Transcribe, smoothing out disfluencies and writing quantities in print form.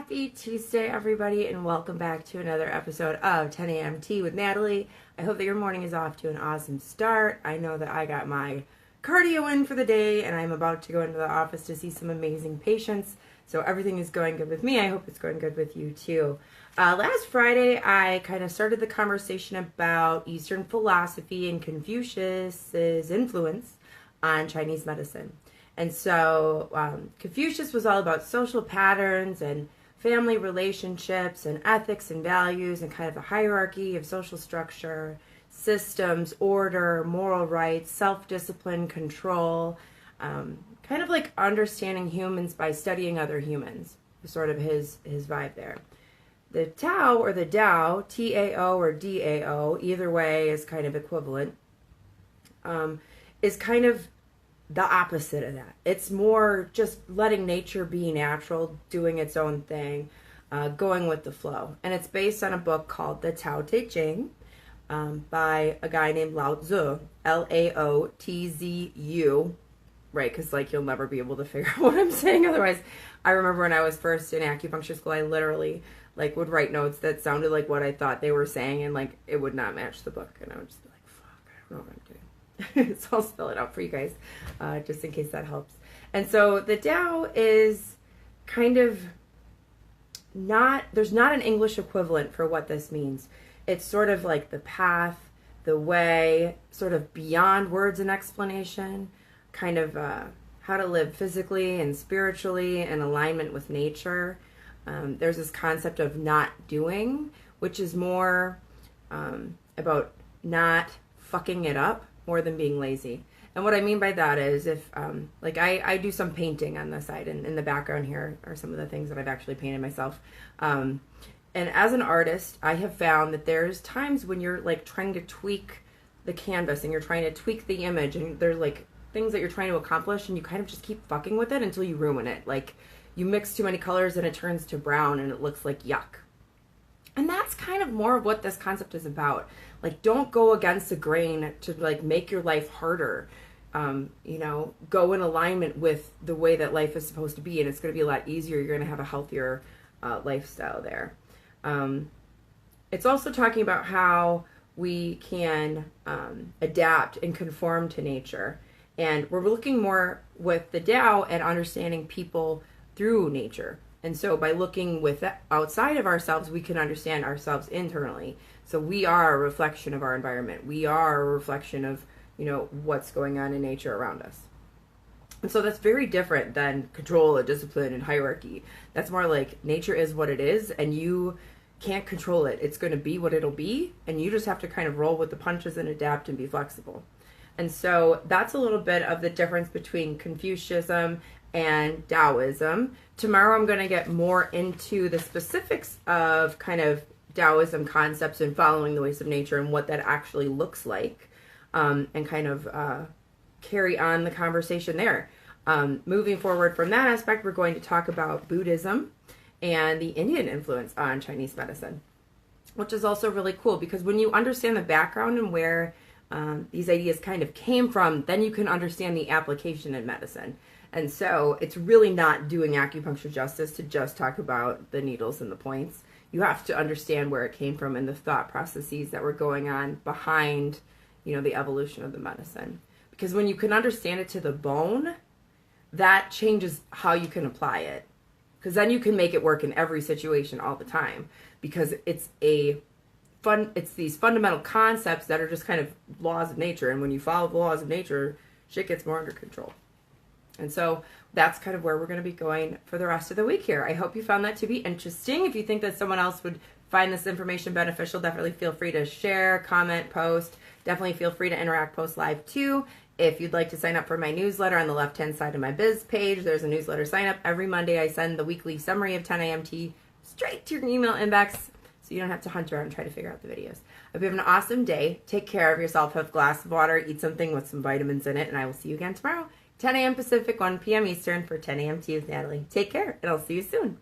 Happy Tuesday, everybody, and welcome back to another episode of 10 a.m. Tea with Natalie. I hope that your morning is off to an awesome start. I know that I got my cardio in for the day, and I'm about to go into the office to see some amazing patients. So everything is going good with me. I hope it's going good with you, too. Last Friday, I kind of started the conversation about Eastern philosophy and Confucius's influence on Chinese medicine. And so Confucius was all about social patterns and family relationships and ethics and values and kind of the hierarchy of social structure, systems, order, moral rights, self-discipline, control, kind of like understanding humans by studying other humans, was sort of his vibe there. The Tao or the Tao, T-A-O or D-A-O, either way is kind of equivalent, is kind of the opposite of that. It's more just letting nature be natural, doing its own thing, going with the flow. And it's based on a book called The Tao Te Ching by a guy named Lao Tzu, Laotzu, right? Because like you'll never be able to figure out what I'm saying otherwise. I remember when I was first in acupuncture school, I literally like would write notes that sounded like what I thought they were saying, and like it would not match the book, and I would just be like, fuck, I don't know what I'm doing. So I'll spell it out for you guys, just in case that helps. And so the Tao is kind of there's not an English equivalent for what this means. It's sort of like the path, the way, sort of beyond words and explanation, kind of how to live physically and spiritually in alignment with nature. There's this concept of not doing, which is more about not fucking it up more than being lazy. And what I mean by that is if, like I do some painting on the side, and in the background here are some of the things that I've actually painted myself. And as an artist, I have found that there's times when you're like trying to tweak the canvas and you're trying to tweak the image, and there's like things that you're trying to accomplish, and you kind of just keep fucking with it until you ruin it. Like you mix too many colors and it turns to brown and it looks like yuck. And that's kind of more of what this concept is about. Like, don't go against the grain to like make your life harder. Go in alignment with the way that life is supposed to be, and it's going to be a lot easier. You're going to have a healthier lifestyle there. It's also talking about how we can adapt and conform to nature. And we're looking more with the Tao and understanding people through nature. And so by looking outside of ourselves, we can understand ourselves internally. So we are a reflection of our environment. We are a reflection of, what's going on in nature around us. And so that's very different than control and discipline and hierarchy. That's more like nature is what it is, and you can't control it. It's going to be what it'll be, and you just have to kind of roll with the punches and adapt and be flexible. And so that's a little bit of the difference between Confucianism and Taoism. Tomorrow I'm going to get more into the specifics of kind of Taoism concepts and following the ways of nature and what that actually looks like, and kind of carry on the conversation there. Moving forward from that aspect, we're going to talk about Buddhism and the Indian influence on Chinese medicine, which is also really cool because when you understand the background and where these ideas kind of came from, then you can understand the application in medicine. And so it's really not doing acupuncture justice to just talk about the needles and the points. You have to understand where it came from and the thought processes that were going on behind, the evolution of the medicine. Because when you can understand it to the bone, that changes how you can apply it. Because then you can make it work in every situation all the time. Because it's these fundamental concepts that are just kind of laws of nature. And when you follow the laws of nature, shit gets more under control. And so that's kind of where we're going to be going for the rest of the week here. I hope you found that to be interesting. If you think that someone else would find this information beneficial, definitely feel free to share, comment, post. Definitely feel free to interact, post live too. If you'd like to sign up for my newsletter on the left-hand side of my biz page, there's a newsletter sign up. Every Monday I send the weekly summary of 10 a.m. tea straight to your email inbox, so you don't have to hunt around and try to figure out the videos. I hope you have an awesome day. Take care of yourself. Have a glass of water. Eat something with some vitamins in it. And I will see you again tomorrow, 10 a.m. Pacific, 1 p.m. Eastern for 10 a.m. Tea with Natalie. Take care, and I'll see you soon.